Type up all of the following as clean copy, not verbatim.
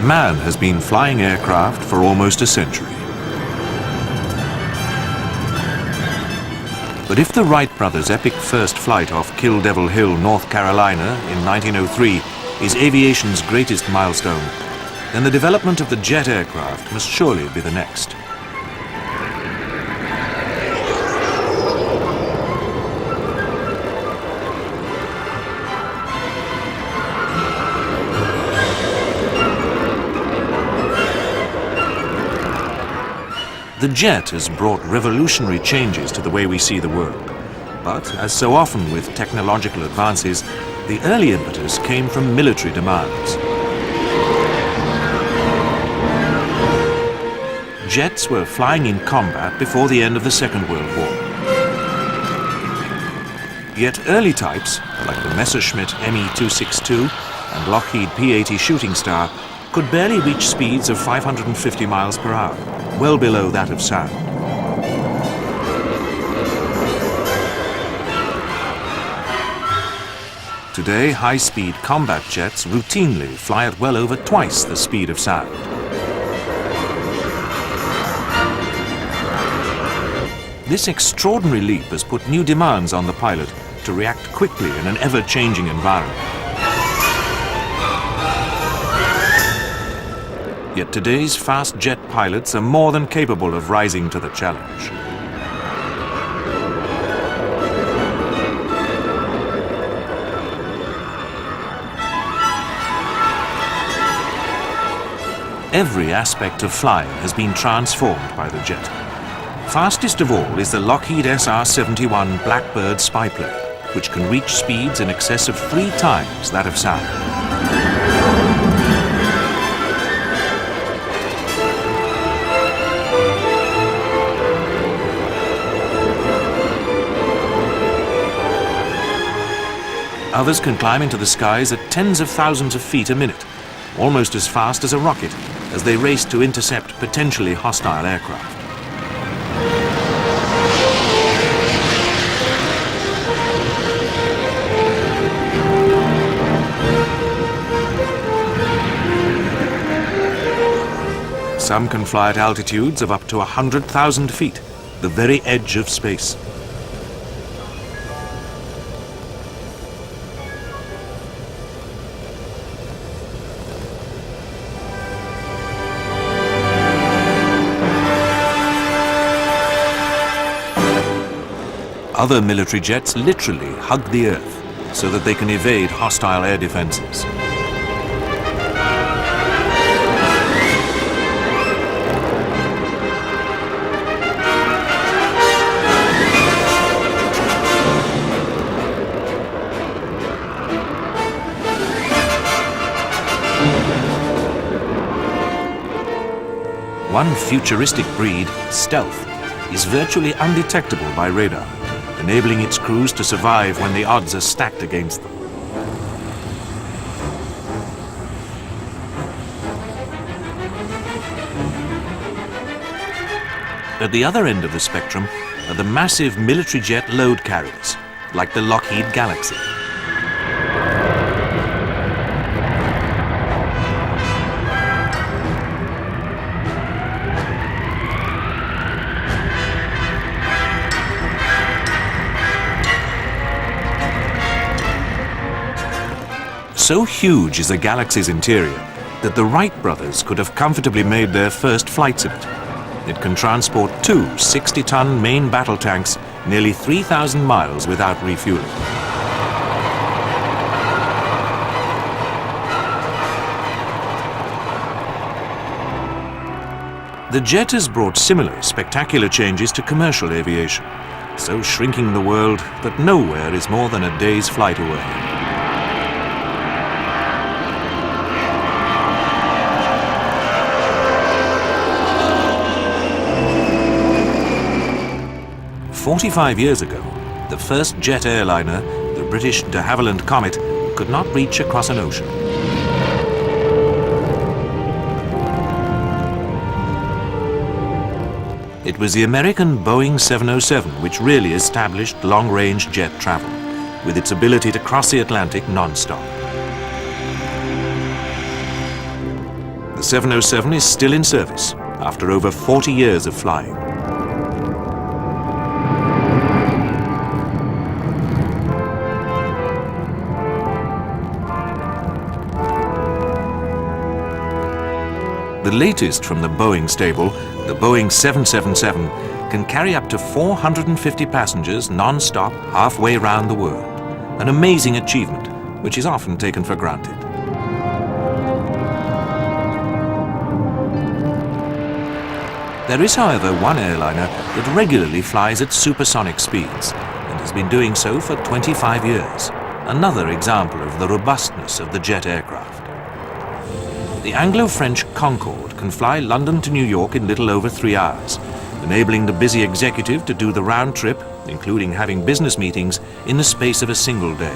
Man has been flying aircraft for almost a century. But if the Wright brothers' epic first flight off Kill Devil Hill, North Carolina in 1903 is aviation's greatest milestone, then the development of the jet aircraft must surely be the next. The jet has brought revolutionary changes to the way we see the world. But, as so often with technological advances, the early impetus came from military demands. Jets were flying in combat before the end of the Second World War. Yet early types, like the Messerschmitt Me-262 and Lockheed P-80 Shooting Star, could barely reach speeds of 550 miles per hour, well below that of sound. Today, high-speed combat jets routinely fly at well over twice the speed of sound. This extraordinary leap has put new demands on the pilot to react quickly in an ever-changing environment. Yet today's fast jet pilots are more than capable of rising to the challenge. Every aspect of flying has been transformed by the jet. Fastest of all is the Lockheed SR-71 Blackbird spy plane, which can reach speeds in excess of 3 times that of sound. Others can climb into the skies at tens of thousands of feet a minute, almost as fast as a rocket, as they race to intercept potentially hostile aircraft. Some can fly at altitudes of up to 100,000 feet, the very edge of space. Other military jets literally hug the earth so that they can evade hostile air defenses. One futuristic breed, Stealth, is virtually undetectable by radar, enabling its crews to survive when the odds are stacked against them. At the other end of the spectrum are the massive military jet load carriers, like the Lockheed Galaxy. So huge is the Galaxy's interior that the Wright brothers could have comfortably made their first flights in it. It can transport 2 60-ton main battle tanks nearly 3,000 miles without refueling. The jet has brought similar spectacular changes to commercial aviation, so shrinking the world that nowhere is more than a day's flight away. "45 years ago, the first jet airliner, the British de Havilland Comet, could not reach across an ocean. It was the American Boeing 707 which really established long-range jet travel, with its ability to cross the Atlantic non-stop. The the 707 is still in service after over 40 years of flying. The latest from the Boeing stable, the Boeing 777, can carry up to 450 passengers non-stop halfway round the world. An amazing achievement, which is often taken for granted. There is, however, one airliner that regularly flies at supersonic speeds and has been doing so for 25 years. Another example of the robustness of the jet aircraft. The Anglo-French Concorde can fly London to New York in little over 3 hours, enabling the busy executive to do the round trip, including having business meetings, in the space of a single day.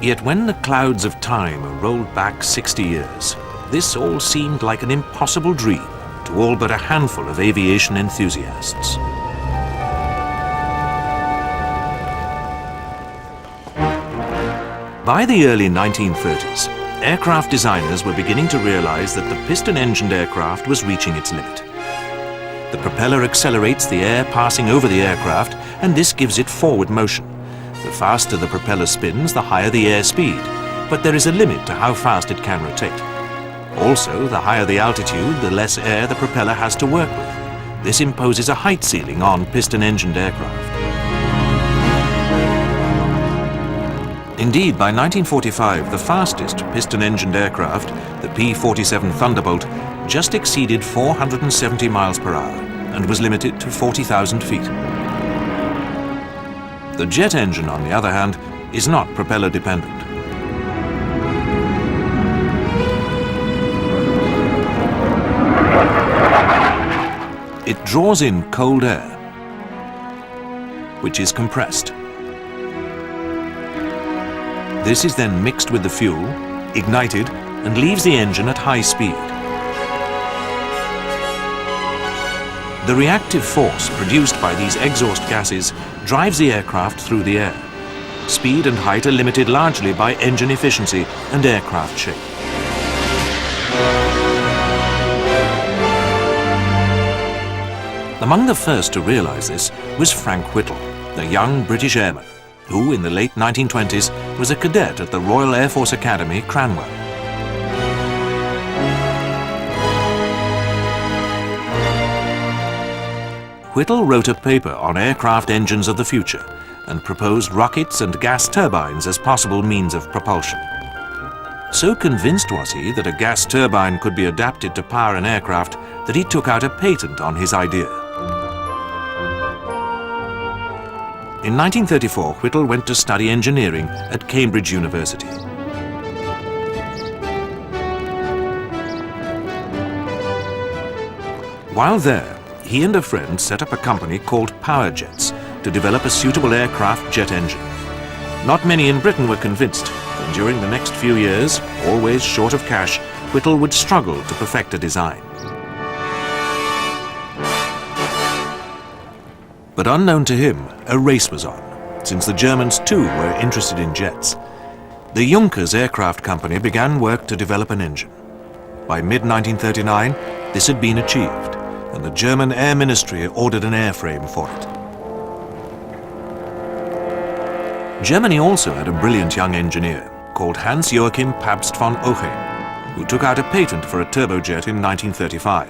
Yet when the clouds of time are rolled back 60 years, this all seemed like an impossible dream to all but a handful of aviation enthusiasts. By the early 1930s, aircraft designers were beginning to realize that the piston-engined aircraft was reaching its limit. The propeller accelerates the air passing over the aircraft, and this gives it forward motion. The faster the propeller spins, the higher the air speed, but there is a limit to how fast it can rotate. Also, the higher the altitude, the less air the propeller has to work with. This imposes a height ceiling on piston-engined aircraft. Indeed, by 1945, the fastest piston-engined aircraft, the P-47 Thunderbolt, just exceeded 470 miles per hour and was limited to 40,000 feet. The jet engine, on the other hand, is not propeller dependent. It draws in cold air, which is compressed. This is then mixed with the fuel, ignited, and leaves the engine at high speed. The reactive force produced by these exhaust gases drives the aircraft through the air. Speed and height are limited largely by engine efficiency and aircraft shape. Among the first to realize this was Frank Whittle, a young British airman, who in the late 1920s was a cadet at the Royal Air Force Academy, Cranwell. Whittle wrote a paper on aircraft engines of the future and proposed rockets and gas turbines as possible means of propulsion. So convinced was he that a gas turbine could be adapted to power an aircraft that he took out a patent on his idea. In 1934, Whittle went to study engineering at Cambridge University. While there, he and a friend set up a company called Power Jets to develop a suitable aircraft jet engine. Not many in Britain were convinced, and during the next few years, always short of cash, Whittle would struggle to perfect a design. But unknown to him, a race was on, since the Germans too were interested in jets. The Junkers Aircraft Company began work to develop an engine. By mid-1939, this had been achieved, and the German Air Ministry ordered an airframe for it. Germany also had a brilliant young engineer called Hans-Joachim Pabst von Oche, who took out a patent for a turbojet in 1935.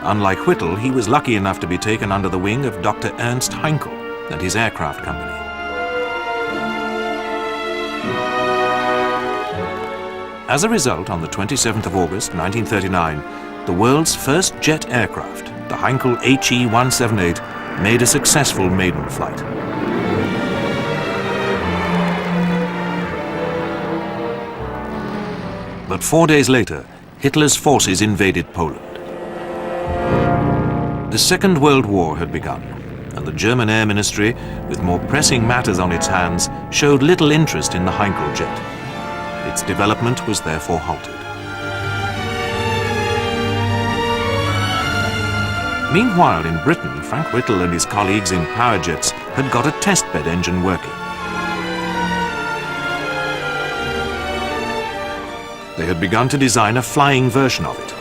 Unlike Whittle, he was lucky enough to be taken under the wing of Dr. Ernst Heinkel and his aircraft company. As a result, on the 27th of August 1939, the world's first jet aircraft, the Heinkel HE-178, made a successful maiden flight. But 4 days later, Hitler's forces invaded Poland. The Second World War had begun, and the German Air Ministry, with more pressing matters on its hands, showed little interest in the Heinkel jet. Its development was therefore halted. Meanwhile, in Britain, Frank Whittle and his colleagues in Power Jets had got a testbed engine working. They had begun to design a flying version of it.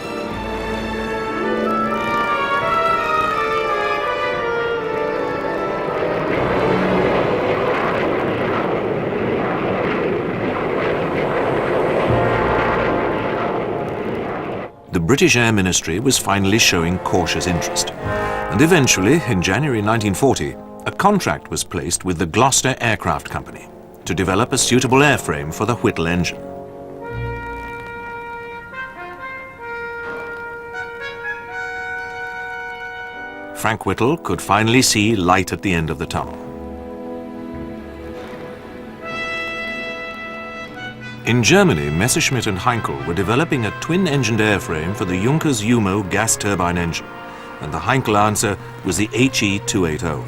The British Air Ministry was finally showing cautious interest, and eventually, in January 1940, a contract was placed with the Gloucester Aircraft Company to develop a suitable airframe for the Whittle engine. Frank Whittle could finally see light at the end of the tunnel. In Germany, Messerschmitt and Heinkel were developing a twin-engined airframe for the Junkers Umo gas turbine engine, and the Heinkel answer was the HE-280.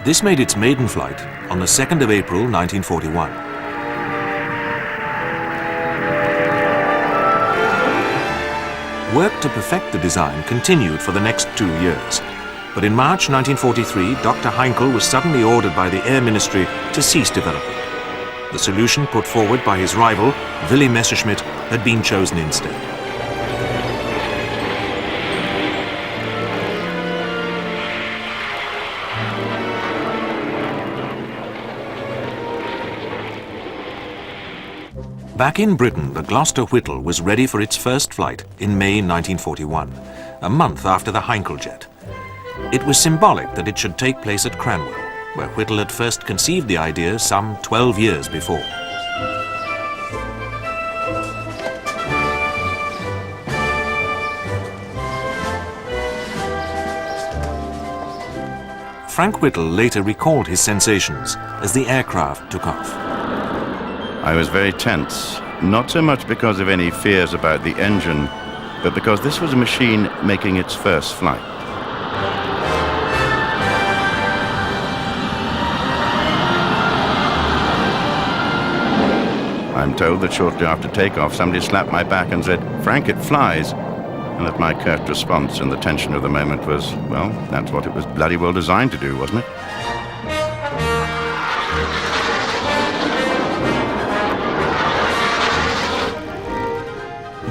This made its maiden flight on the 2nd of April 1941. Work to perfect the design continued for the next 2 years, but in March 1943, Dr. Heinkel was suddenly ordered by the Air Ministry to cease development. The solution put forward by his rival, Willy Messerschmitt, had been chosen instead. Back in Britain, the Gloucester Whittle was ready for its first flight in May 1941, a month after the Heinkel jet. It was symbolic that it should take place at Cranwell, where Whittle had first conceived the idea some 12 years before. Frank Whittle later recalled his sensations as the aircraft took off. I was very tense, not so much because of any fears about the engine, but because this was a machine making its first flight. I'm told that shortly after takeoff, somebody slapped my back and said, "Frank, it flies," and that my curt response in the tension of the moment was, well, that's what it was bloody well designed to do, wasn't it?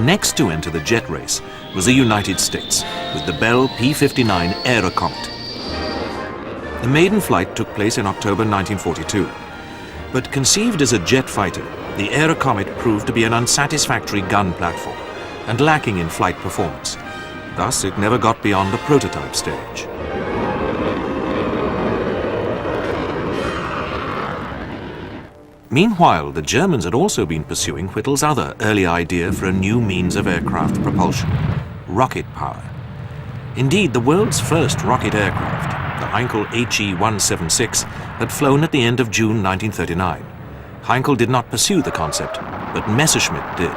Next to enter the jet race was the United States with the Bell P-59 Aerocomet. The maiden flight took place in October 1942, but conceived as a jet fighter, the Aerocomet proved to be an unsatisfactory gun platform and lacking in flight performance. Thus, it never got beyond the prototype stage. Meanwhile, the Germans had also been pursuing Whittle's other early idea for a new means of aircraft propulsion, rocket power. Indeed, the world's first rocket aircraft, the Heinkel HE-176, had flown at the end of June 1939. Heinkel did not pursue the concept, but Messerschmitt did.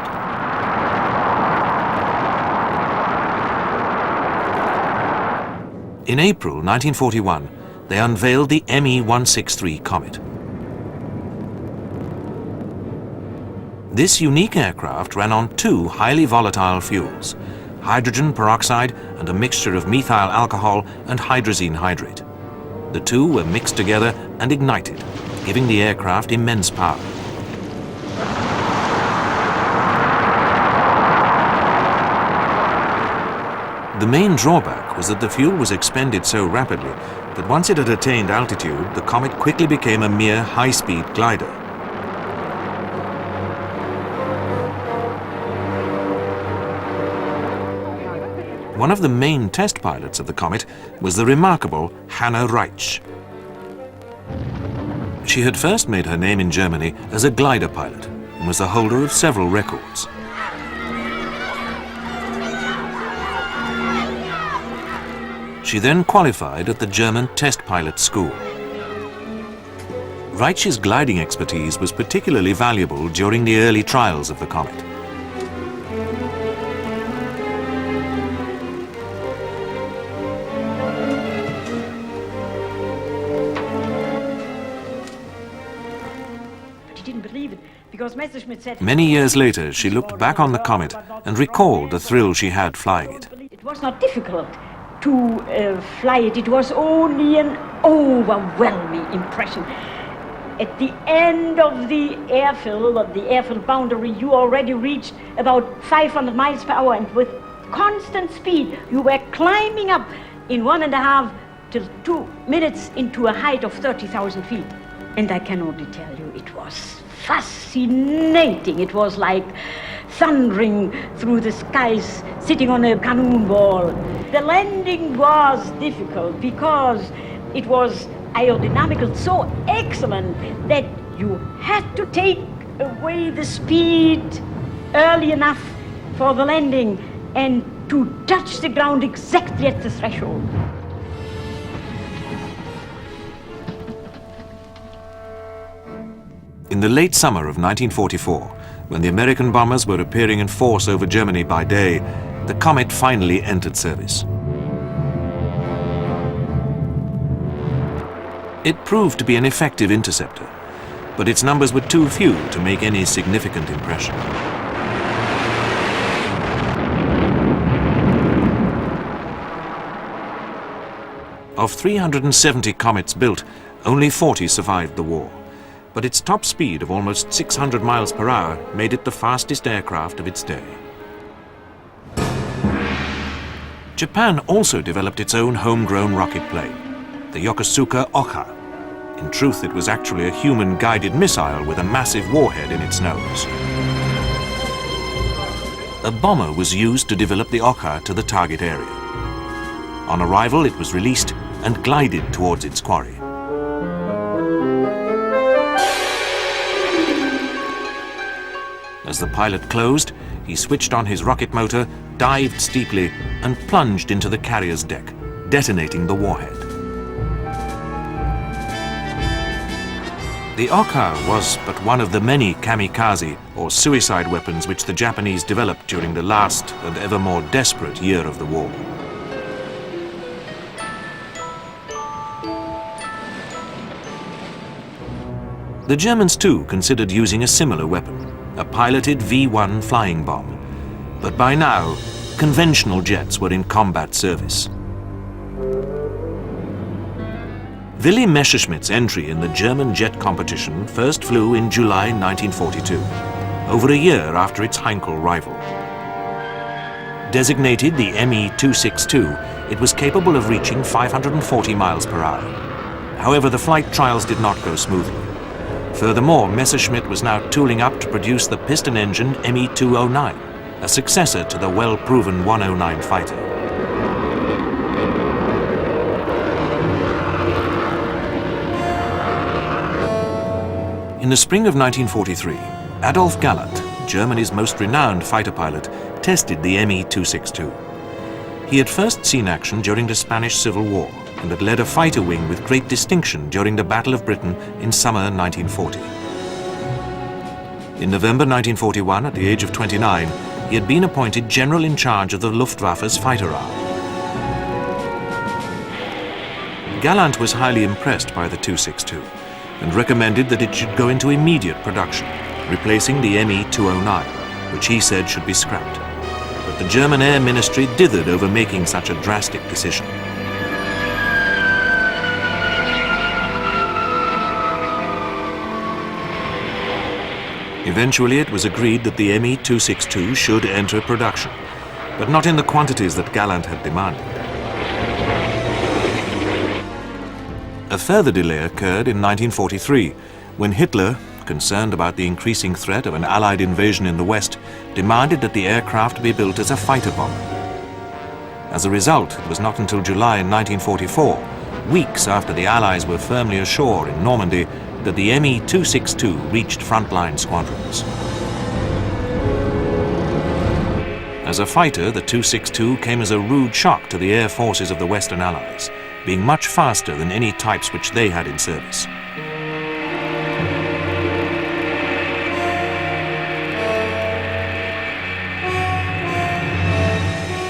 In April 1941, they unveiled the ME-163 Comet. This unique aircraft ran on two highly volatile fuels, hydrogen peroxide and a mixture of methyl alcohol and hydrazine hydrate. The two were mixed together and ignited, giving the aircraft immense power. The main drawback was that the fuel was expended so rapidly that once it had attained altitude, the Comet quickly became a mere high-speed glider. One of the main test pilots of the Comet was the remarkable Hannah Reitsch. She had first made her name in Germany as a glider pilot and was the holder of several records. She then qualified at the German Test Pilot School. Reitsch's gliding expertise was particularly valuable during the early trials of the Comet. Because Messerschmitt said... Many years later, she looked back on the comet and recalled the thrill she had flying it. It was not difficult to fly it. It was only an overwhelming impression. At the end of the airfield boundary, you already reached about 500 miles per hour, and with constant speed, you were climbing up in 1.5 till 2 minutes into a height of 30,000 feet. And I can only tell you, it was fascinating. It was like thundering through the skies, sitting on a cannonball. The landing was difficult because it was aerodynamical, so excellent that you had to take away the speed early enough for the landing and to touch the ground exactly at the threshold. In the late summer of 1944, when the American bombers were appearing in force over Germany by day, the Comet finally entered service. It proved to be an effective interceptor, but its numbers were too few to make any significant impression. Of 370 comets built, only 40 survived the war, but its top speed of almost 600 miles per hour made it the fastest aircraft of its day. Japan also developed its own homegrown rocket plane, the Yokosuka Oka. In truth, it was actually a human-guided missile with a massive warhead in its nose. A bomber was used to develop the Oka to the target area. On arrival, it was released and glided towards its quarry. As the pilot closed, he switched on his rocket motor, dived steeply, and plunged into the carrier's deck, detonating the warhead. The Oka was but one of the many kamikaze, or suicide weapons, which the Japanese developed during the last and ever more desperate year of the war. The Germans too considered using a similar weapon, a piloted V-1 flying bomb. But by now, conventional jets were in combat service. Willy Messerschmitt's entry in the German jet competition first flew in July 1942, over a year after its Heinkel rival. Designated the Me-262, it was capable of reaching 540 miles per hour. However, the flight trials did not go smoothly. Furthermore, Messerschmitt was now tooling up to produce the piston-engined Me-209, a successor to the well-proven 109 fighter. In the spring of 1943, Adolf Galland, Germany's most renowned fighter pilot, tested the Me-262. He had first seen action during the Spanish Civil War and had led a fighter wing with great distinction during the Battle of Britain in summer 1940. In November 1941, at the age of 29, he had been appointed general in charge of the Luftwaffe's fighter arm. Galland was highly impressed by the 262 and recommended that it should go into immediate production, replacing the Me-209, which he said should be scrapped. But the German Air Ministry dithered over making such a drastic decision. Eventually, it was agreed that the Me-262 should enter production, but not in the quantities that Galland had demanded. A further delay occurred in 1943, when Hitler, concerned about the increasing threat of an Allied invasion in the West, demanded that the aircraft be built as a fighter bomber. As a result, it was not until July 1944, weeks after the Allies were firmly ashore in Normandy, that the Me-262 reached frontline squadrons. As a fighter, the 262 came as a rude shock to the air forces of the Western Allies, being much faster than any types which they had in service.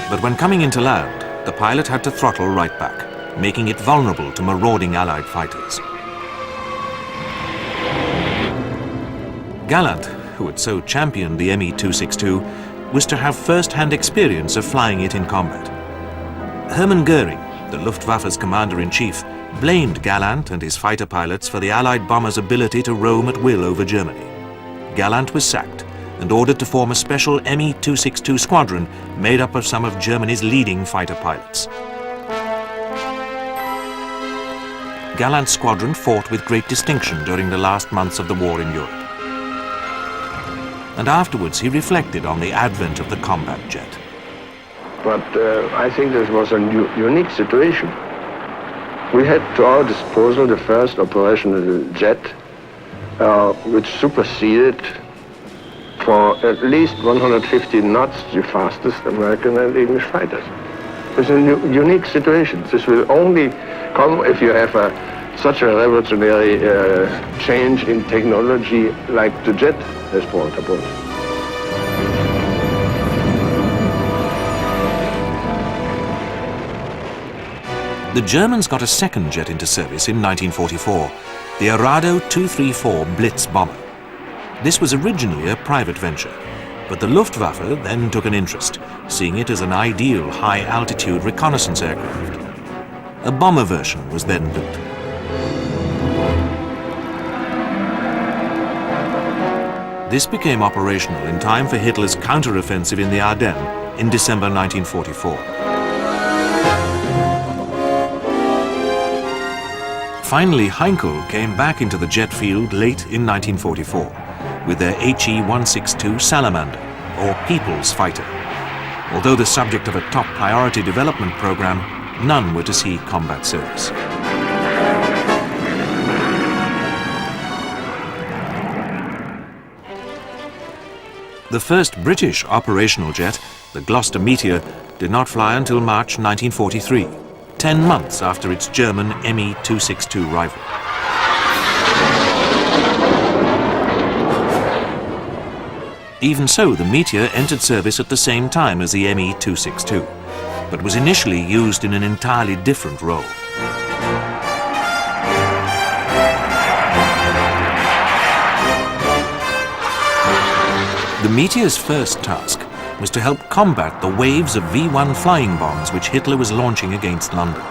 But when coming into land, the pilot had to throttle right back, making it vulnerable to marauding Allied fighters. Gallant, who had so championed the Me-262, was to have first-hand experience of flying it in combat. Hermann Goering, the Luftwaffe's commander-in-chief, blamed Gallant and his fighter pilots for the Allied bombers' ability to roam at will over Germany. Gallant was sacked and ordered to form a special Me-262 squadron made up of some of Germany's leading fighter pilots. Gallant's squadron fought with great distinction during the last months of the war in Europe. And afterwards he reflected on the advent of the combat jet. But I think this was a unique situation. We had to our disposal the first operational jet, which superseded for at least 150 knots the fastest American and English fighters. It's a unique situation. This will only come if you have such a revolutionary change in technology like the jet has brought about. The Germans got a second jet into service in 1944, the Arado 234 Blitz bomber. This was originally a private venture, but the Luftwaffe then took an interest, seeing it as an ideal high-altitude reconnaissance aircraft. A bomber version was then built. This became operational in time for Hitler's counter-offensive in the Ardennes in December 1944. Finally, Heinkel came back into the jet field late in 1944 with their HE-162 Salamander, or People's Fighter. Although the subject of a top priority development program, none were to see combat service. The first British operational jet, the Gloucester Meteor, did not fly until March 1943, 10 months after its German Me-262 rival. Even so, the Meteor entered service at the same time as the Me-262, but was initially used in an entirely different role. The Meteor's first task was to help combat the waves of V-1 flying bombs which Hitler was launching against London.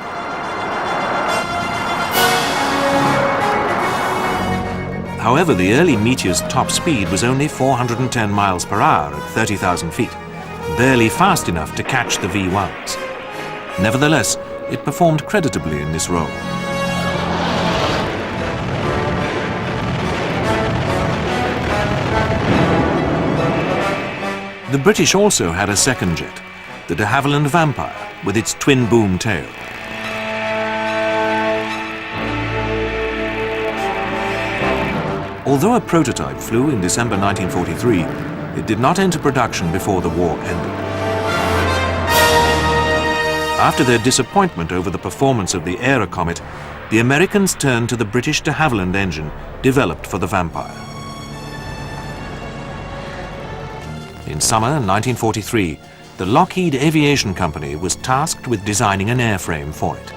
However, the early Meteor's top speed was only 410 miles per hour at 30,000 feet, barely fast enough to catch the V-1s. Nevertheless, it performed creditably in this role. The British also had a second jet, the de Havilland Vampire, with its twin-boom tail. Although a prototype flew in December 1943, it did not enter production before the war ended. After their disappointment over the performance of the Aerocomet, the Americans turned to the British de Havilland engine developed for the Vampire. In summer 1943, the Lockheed Aviation Company was tasked with designing an airframe for it.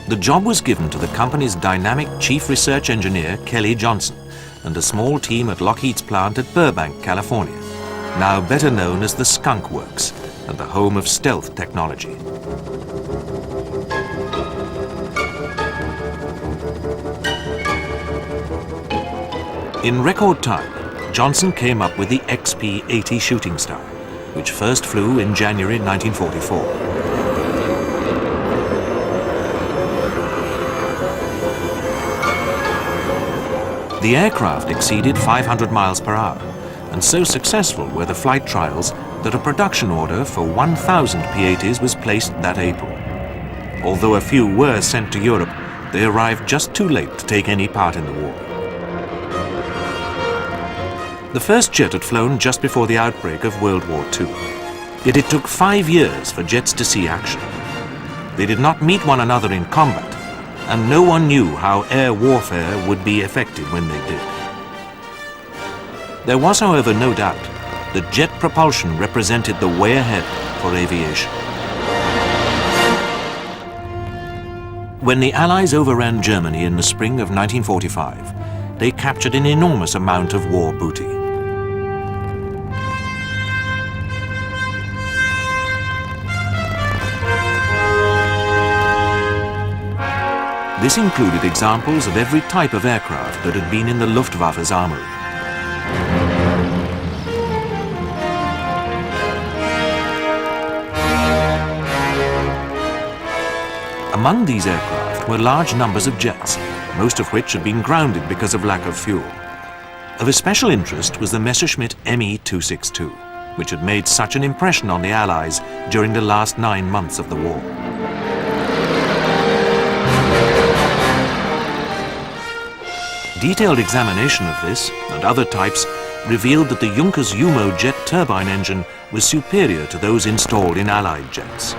The job was given to the company's dynamic chief research engineer, Kelly Johnson, and a small team at Lockheed's plant at Burbank, California, now better known as the Skunk Works and the home of stealth technology. In record time, Johnson came up with the XP-80 Shooting Star, which first flew in January 1944. The aircraft exceeded 500 miles per hour, and so successful were the flight trials that a production order for 1,000 P-80s was placed that April. Although a few were sent to Europe, they arrived just too late to take any part in the war. The first jet had flown just before the outbreak of World War II. Yet it took 5 years for jets to see action. They did not meet one another in combat, and no one knew how air warfare would be effective when they did. There was, however, no doubt that jet propulsion represented the way ahead for aviation. When the Allies overran Germany in the spring of 1945, they captured an enormous amount of war booty. This included examples of every type of aircraft that had been in the Luftwaffe's armory. Among these aircraft were large numbers of jets, most of which had been grounded because of lack of fuel. Of especial interest was the Messerschmitt Me-262, which had made such an impression on the Allies during the last 9 months of the war. Detailed examination of this and other types revealed that the Junkers Jumo jet turbine engine was superior to those installed in Allied jets.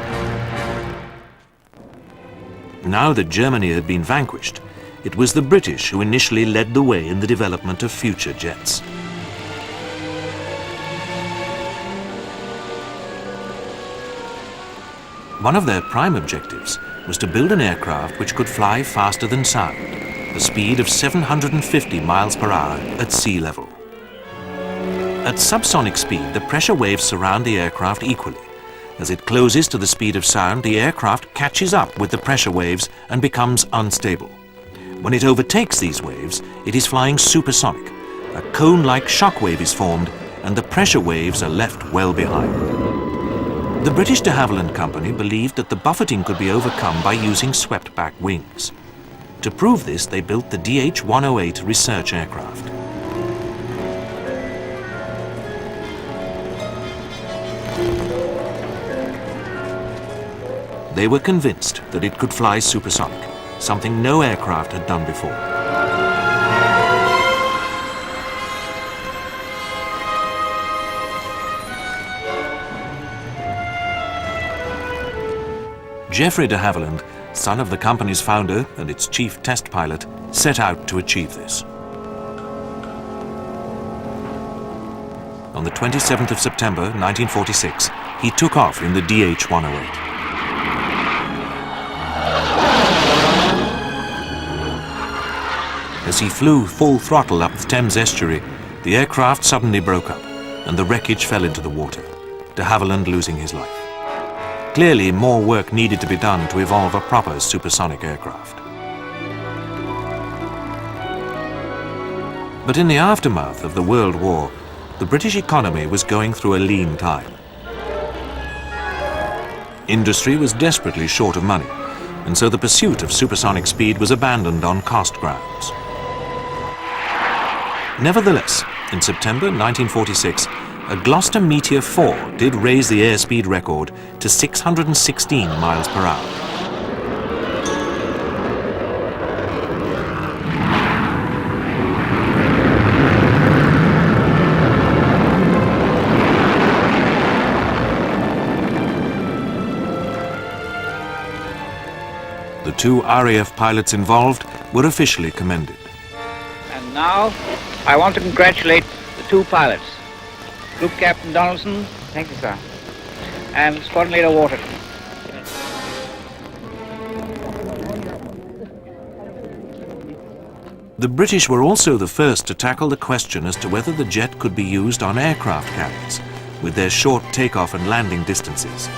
Now that Germany had been vanquished, it was the British who initially led the way in the development of future jets. One of their prime objectives was to build an aircraft which could fly faster than sound, a speed of 750 miles per hour at sea level. At subsonic speed, the pressure waves surround the aircraft equally. As it closes to the speed of sound, the aircraft catches up with the pressure waves and becomes unstable. When it overtakes these waves, it is flying supersonic. A cone-like shock wave is formed, and the pressure waves are left well behind. The British de Havilland Company believed that the buffeting could be overcome by using swept-back wings. To prove this, they built the DH-108 research aircraft. They were convinced that it could fly supersonic, something no aircraft had done before. Geoffrey de Havilland, son of the company's founder and its chief test pilot, set out to achieve this. On the 27th of September 1946, he took off in the DH-108. As he flew full throttle up the Thames estuary, the aircraft suddenly broke up and the wreckage fell into the water, de Havilland losing his life. Clearly, more work needed to be done to evolve a proper supersonic aircraft. But in the aftermath of the World War, the British economy was going through a lean time. Industry was desperately short of money, and so the pursuit of supersonic speed was abandoned on cost grounds. Nevertheless, in September 1946, a Gloucester Meteor 4 did raise the airspeed record to 616 miles per hour. The 2 RAF pilots involved were officially commended. And now, I want to congratulate the 2 pilots. Group Captain Donaldson, thank you, sir, and Squadron Leader Waterton. The British were also the first to tackle the question as to whether the jet could be used on aircraft carriers, with their short takeoff and landing distances.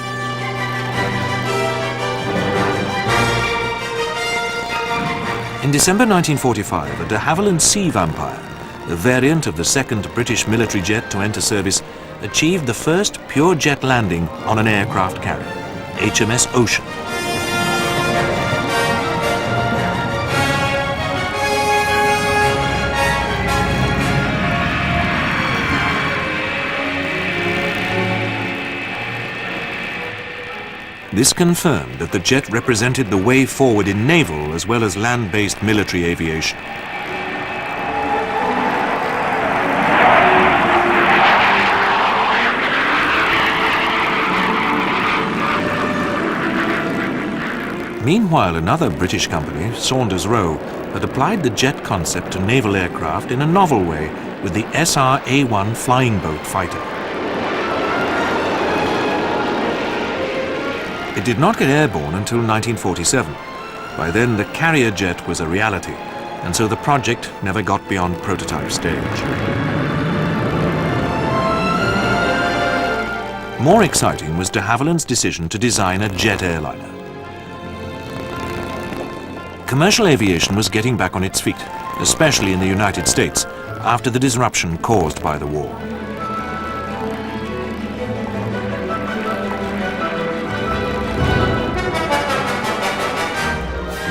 In December 1945, a de Havilland Sea Vampire, a variant of the second British military jet to enter service, achieved the first pure jet landing on an aircraft carrier, HMS Ocean. This confirmed that the jet represented the way forward in naval as well as land-based military aviation. Meanwhile, another British company, Saunders Roe, had applied the jet concept to naval aircraft in a novel way with the SR-A1 flying boat fighter. It did not get airborne until 1947, By then, the carrier jet was a reality, and so the project never got beyond prototype stage. More exciting was de Havilland's decision to design a jet airliner. Commercial aviation was getting back on its feet, especially in the United States, after the disruption caused by the war.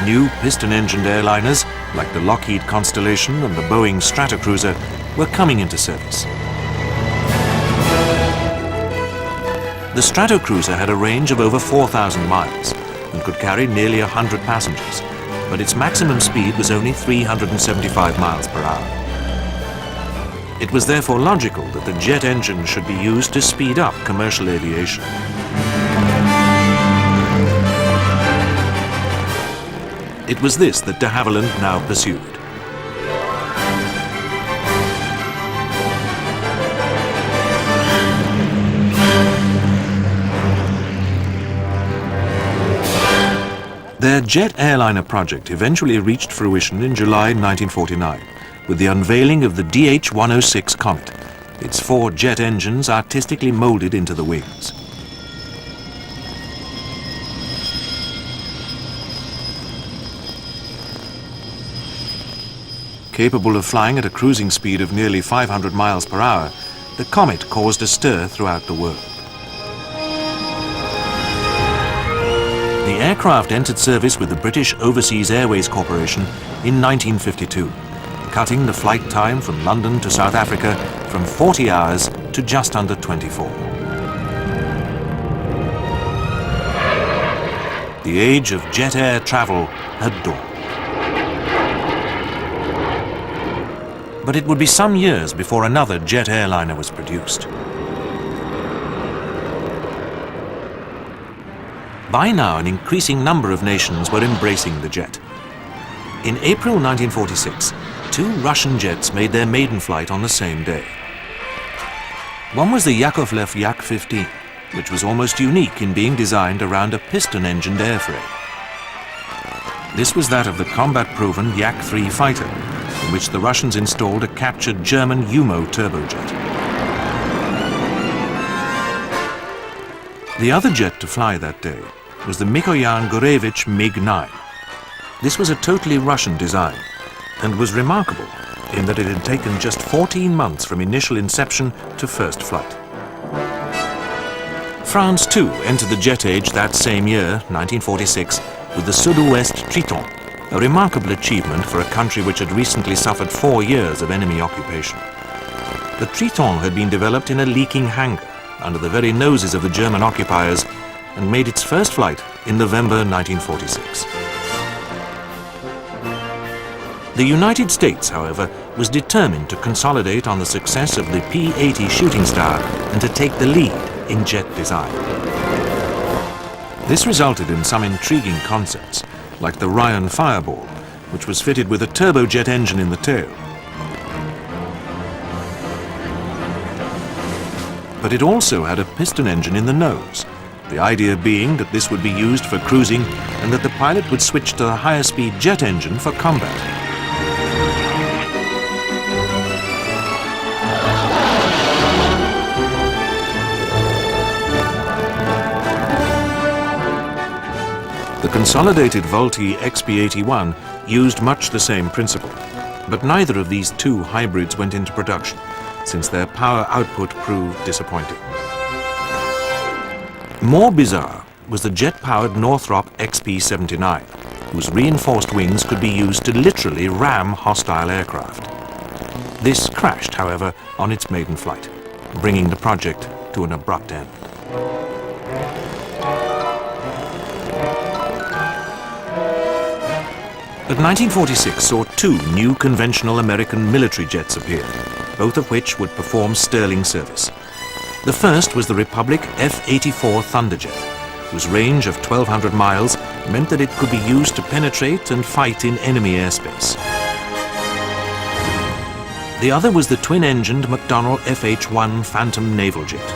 New piston-engined airliners, like the Lockheed Constellation and the Boeing Stratocruiser, were coming into service. The Stratocruiser had a range of over 4,000 miles and could carry nearly 100 passengers, but its maximum speed was only 375 miles per hour. It was therefore logical that the jet engine should be used to speed up commercial aviation. It was this that de Havilland now pursued. Their jet airliner project eventually reached fruition in July 1949 with the unveiling of the DH-106 Comet, its 4 jet engines artistically molded into the wings. Capable of flying at a cruising speed of nearly 500 miles per hour, the Comet caused a stir throughout the world. The aircraft entered service with the British Overseas Airways Corporation in 1952, cutting the flight time from London to South Africa from 40 hours to just under 24. The age of jet air travel had dawned. But it would be some years before another jet airliner was produced. By now, an increasing number of nations were embracing the jet. In April 1946, 2 Russian jets made their maiden flight on the same day. One was the Yakovlev Yak-15, which was almost unique in being designed around a piston-engined airframe. This was that of the combat-proven Yak-3 fighter, in which the Russians installed a captured German Umo turbojet. The other jet to fly that day was the Mikoyan Gurevich MiG-9. This was a totally Russian design and was remarkable in that it had taken just 14 months from initial inception to first flight. France too entered the jet age that same year, 1946, with the Sud-Ouest Triton, a remarkable achievement for a country which had recently suffered 4 years of enemy occupation. The Triton had been developed in a leaking hangar under the very noses of the German occupiers and made its first flight in November 1946. The United States, however, was determined to consolidate on the success of the P-80 Shooting Star and to take the lead in jet design. This resulted in some intriguing concepts, like the Ryan Fireball, which was fitted with a turbojet engine in the tail. But it also had a piston engine in the nose, the idea being that this would be used for cruising and that the pilot would switch to the higher speed jet engine for combat. The consolidated Vultee XP-81 used much the same principle, but neither of these 2 hybrids went into production, since their power output proved disappointing. More bizarre was the jet-powered Northrop XP-79, whose reinforced wings could be used to literally ram hostile aircraft. This crashed, however, on its maiden flight, bringing the project to an abrupt end. But 1946 saw 2 new conventional American military jets appear, both of which would perform sterling service. The first was the Republic F-84 Thunderjet, whose range of 1,200 miles meant that it could be used to penetrate and fight in enemy airspace. The other was the twin-engined McDonnell FH-1 Phantom naval jet.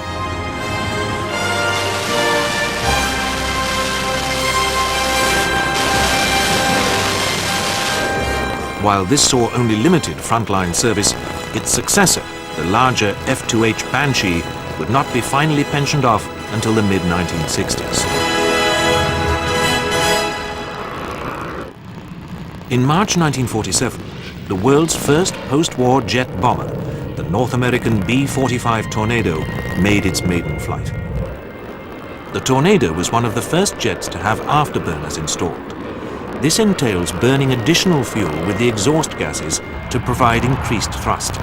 While this saw only limited frontline service, its successor, the larger F-2H Banshee, would not be finally pensioned off until the mid-1960s. In March 1947, the world's first post-war jet bomber, the North American B-45 Tornado, made its maiden flight. The Tornado was one of the first jets to have afterburners installed. This entails burning additional fuel with the exhaust gases to provide increased thrust.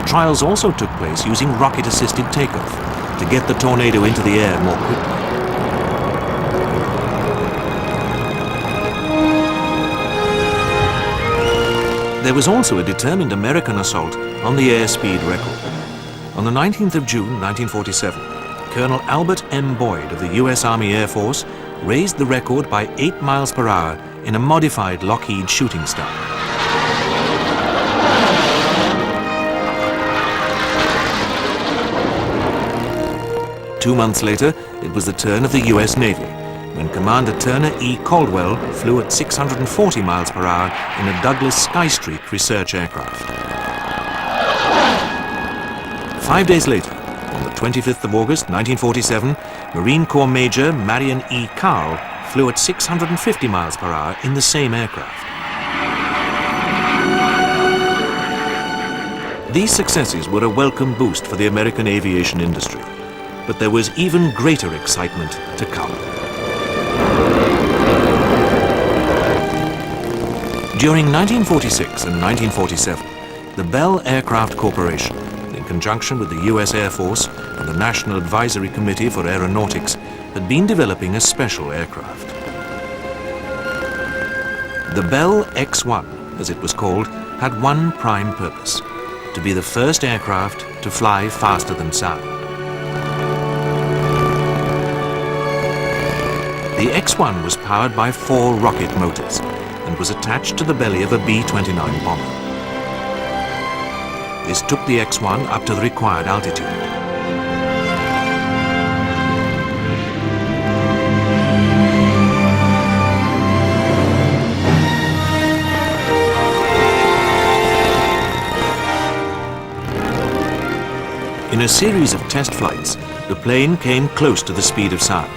Trials also took place using rocket-assisted takeoff to get the Tornado into the air more quickly. There was also a determined American assault on the airspeed record. On the 19th of June 1947, Colonel Albert M. Boyd of the U.S. Army Air Force raised the record by 8 miles per hour in a modified Lockheed shooting star. Two months later, it was the turn of the U.S. Navy, when Commander Turner E. Caldwell flew at 640 miles per hour in a Douglas Skystreak research aircraft. 5 days later, on the 25th of August 1947, Marine Corps Major Marion E. Carl flew at 650 miles per hour in the same aircraft. These successes were a welcome boost for the American aviation industry, but there was even greater excitement to come. During 1946 and 1947, the Bell Aircraft Corporation, in conjunction with the U.S. Air Force and the National Advisory Committee for Aeronautics, had been developing a special aircraft. The Bell X-1, as it was called, had one prime purpose: to be the first aircraft to fly faster than sound. The X-1 was powered by 4 rocket motors and was attached to the belly of a B-29 bomber. This took the X-1 up to the required altitude. In a series of test flights, the plane came close to the speed of sound.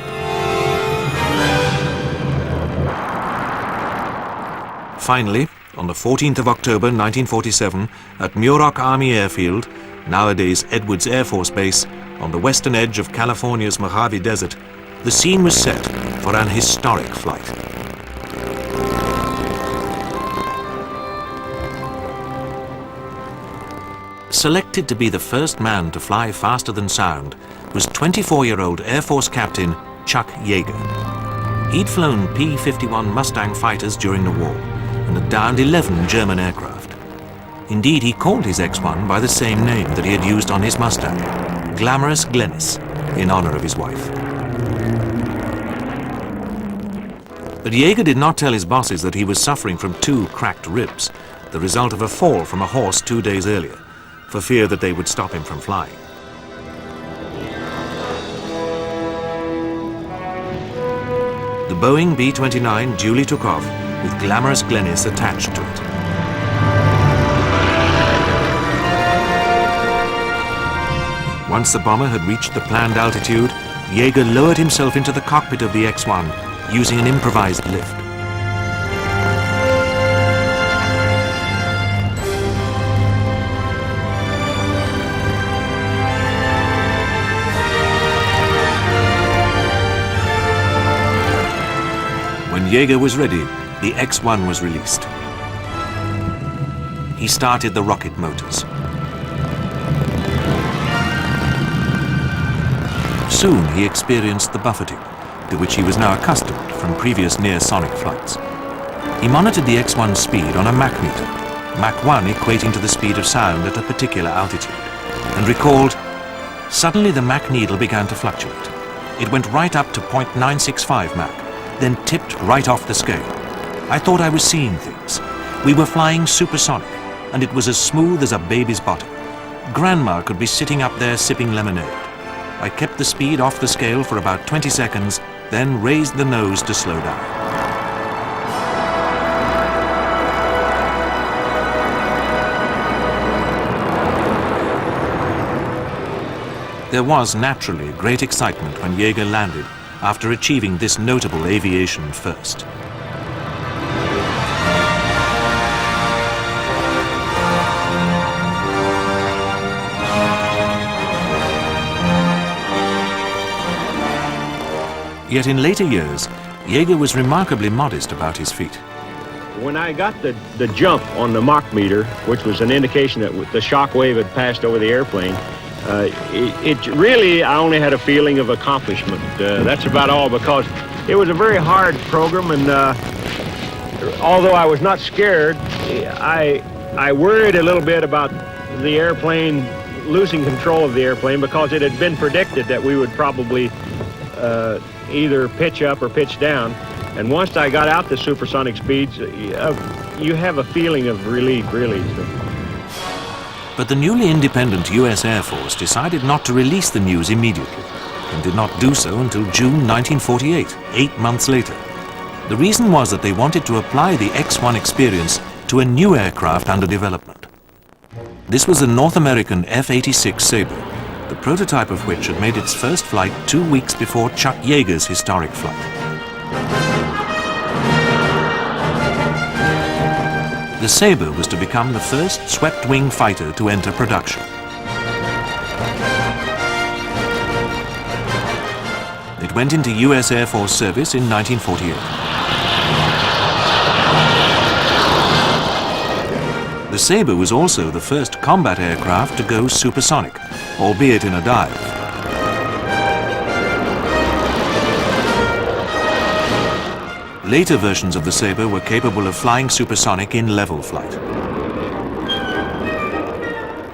Finally, on the 14th of October 1947, at Muroc Army Airfield, nowadays Edwards Air Force Base, on the western edge of California's Mojave Desert, the scene was set for an historic flight. Selected to be the first man to fly faster than sound was 24-year-old Air Force Captain Chuck Yeager. He'd flown P-51 Mustang fighters during the war and had downed 11 German aircraft. Indeed, he called his X-1 by the same name that he had used on his Mustang, Glamorous Glennis, in honor of his wife. But Yeager did not tell his bosses that he was suffering from 2 cracked ribs, the result of a fall from a horse 2 days earlier, for fear that they would stop him from flying. The Boeing B-29 duly took off, with Glamorous Glennis attached to it. Once the bomber had reached the planned altitude, Yeager lowered himself into the cockpit of the X-1 using an improvised lift. When Yeager was ready, the X-1 was released. He started the rocket motors. Soon he experienced the buffeting, to which he was now accustomed from previous near-sonic flights. He monitored the X-1's speed on a Mach meter, Mach 1 equating to the speed of sound at a particular altitude, and recalled, suddenly the Mach needle began to fluctuate. It went right up to 0.965 Mach, then tipped right off the scale. I thought I was seeing things. We were flying supersonic, and it was as smooth as a baby's bottom. Grandma could be sitting up there sipping lemonade. I kept the speed off the scale for about 20 seconds, then raised the nose to slow down. There was naturally great excitement when Jaeger landed after achieving this notable aviation first. Yet in later years, Jaeger was remarkably modest about his feat. When I got the jump on the Mach meter, which was an indication that the shock wave had passed over the airplane, it really, I only had a feeling of accomplishment. That's about all, because it was a very hard program, and although I was not scared, I worried a little bit about the airplane, losing control of the airplane, because it had been predicted that we would probably either pitch up or pitch down. And once I got out to supersonic speeds, you have a feeling of relief, really. But the newly independent US Air Force decided not to release the news immediately, and did not do so until June 1948, 8 months later. The reason was that they wanted to apply the X-1 experience to a new aircraft under development. This was the North American F-86 Sabre, the prototype of which had made its first flight 2 weeks before Chuck Yeager's historic flight. The Sabre was to become the first swept-wing fighter to enter production. It went into US Air Force service in 1948. The Sabre was also the first combat aircraft to go supersonic, albeit in a dive. Later versions of the Sabre were capable of flying supersonic in level flight.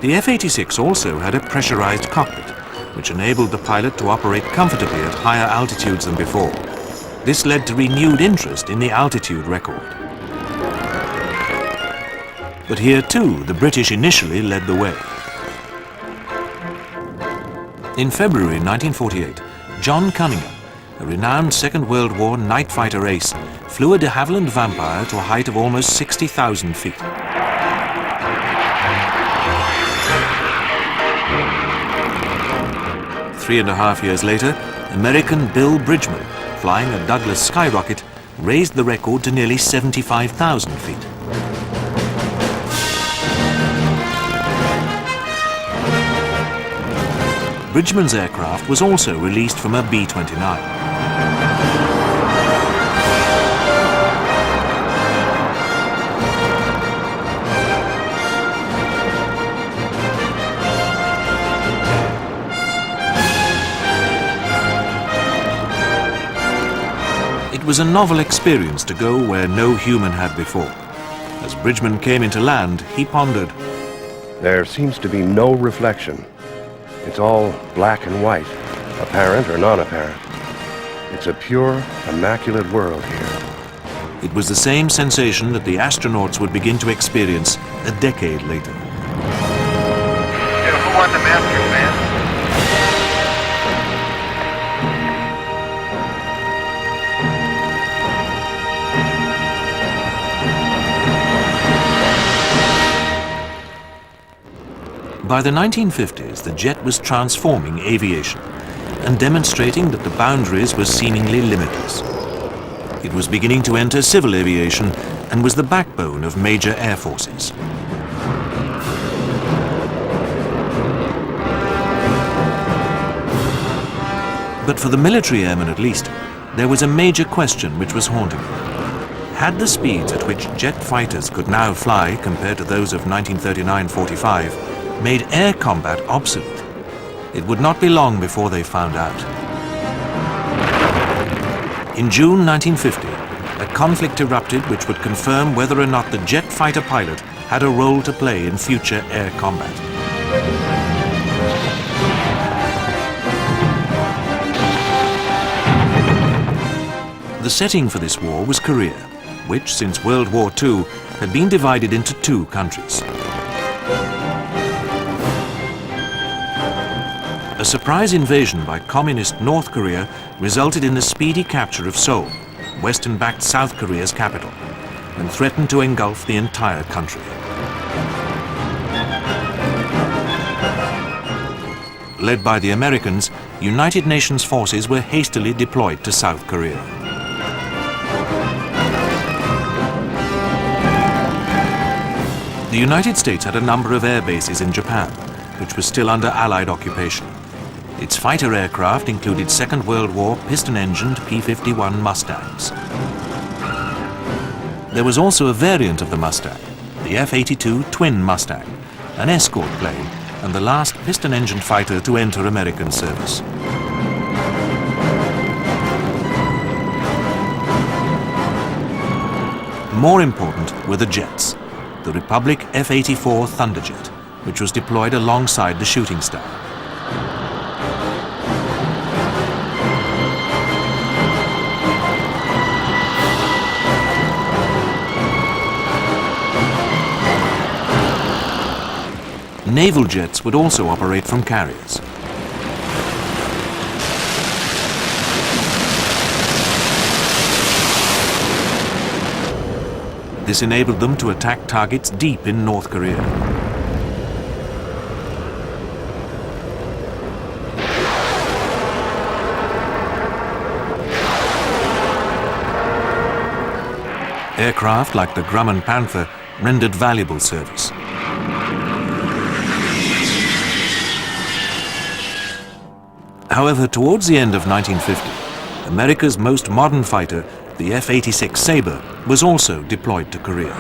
The F-86 also had a pressurized cockpit, which enabled the pilot to operate comfortably at higher altitudes than before. This led to renewed interest in the altitude record. But here too, the British initially led the way. In February 1948, John Cunningham, a renowned Second World War night fighter ace, flew a de Havilland Vampire to a height of almost 60,000 feet. Three and a half years later, American Bill Bridgman, flying a Douglas Skyrocket, raised the record to nearly 75,000 feet. Bridgman's aircraft was also released from a B-29. It was a novel experience to go where no human had before. As Bridgman came into land, he pondered, "There seems to be no reflection. It's all black and white, apparent or non-apparent. It's a pure, immaculate world here." It was the same sensation that the astronauts would begin to experience a decade later. Who won the Masters, man? By the 1950s, the jet was transforming aviation and demonstrating that the boundaries were seemingly limitless. It was beginning to enter civil aviation and was the backbone of major air forces. But for the military airmen at least, there was a major question which was haunting them. Had the speeds at which jet fighters could now fly compared to those of 1939-45 made air combat obsolete? It would not be long before they found out. In June 1950, a conflict erupted which would confirm whether or not the jet fighter pilot had a role to play in future air combat. The setting for this war was Korea, which, since World War II, had been divided into two countries. A surprise invasion by communist North Korea resulted in the speedy capture of Seoul, Western-backed South Korea's capital, and threatened to engulf the entire country. led by the Americans, United Nations forces were hastily deployed to South Korea. The United States had a number of air bases in Japan, which was still under Allied occupation. Its fighter aircraft included Second World War piston-engined P-51 Mustangs. There was also a variant of the Mustang, the F-82 Twin Mustang, an escort plane and the last piston-engined fighter to enter American service. More important were the jets, the Republic F-84 Thunderjet, which was deployed alongside the Shooting Star. Naval jets would also operate from carriers. This enabled them to attack targets deep in North Korea. Aircraft like the Grumman Panther rendered valuable service. However, towards the end of 1950, America's most modern fighter, the F-86 Sabre, was also deployed to Korea.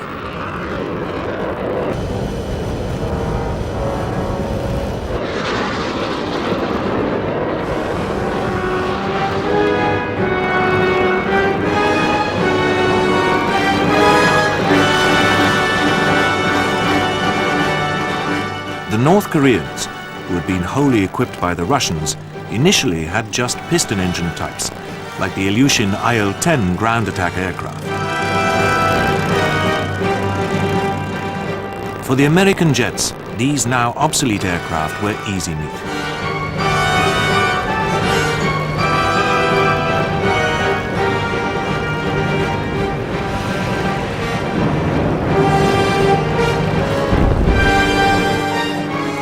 The North Koreans, who had been wholly equipped by the Russians, initially had just piston-engine types, like the Ilyushin Il-10 ground attack aircraft. For the American jets, these now obsolete aircraft were easy meat.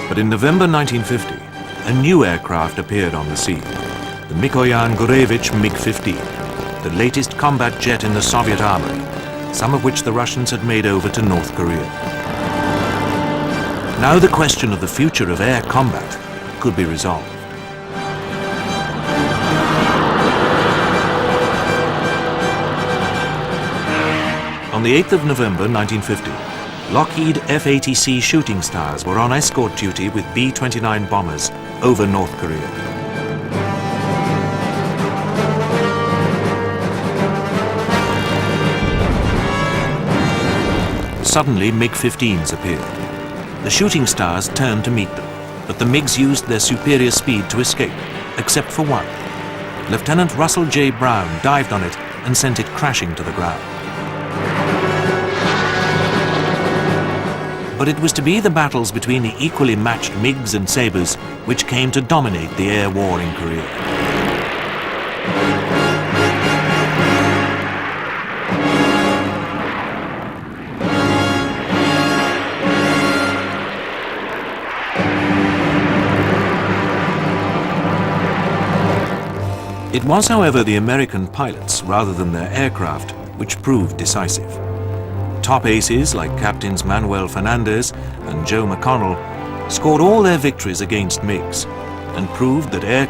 But in November 1950, a new aircraft appeared on the scene, the Mikoyan Gurevich MiG-15, the latest combat jet in the Soviet armory, some of which the Russians had made over to North Korea. Now the question of the future of air combat could be resolved. On the 8th of November 1950, Lockheed F-80C Shooting Stars were on escort duty with B-29 bombers over North Korea. Suddenly, MiG-15s appeared. The Shooting Stars turned to meet them, but the MiGs used their superior speed to escape, except for one. Lieutenant Russell J. Brown dived on it and sent it crashing to the ground. But it was to be the battles between the equally matched MiGs and Sabres which came to dominate the air war in Korea. It was, however, the American pilots, rather than their aircraft, which proved decisive. Top aces like Captains Manuel Fernandez and Joe McConnell scored all their victories against MiGs and proved that air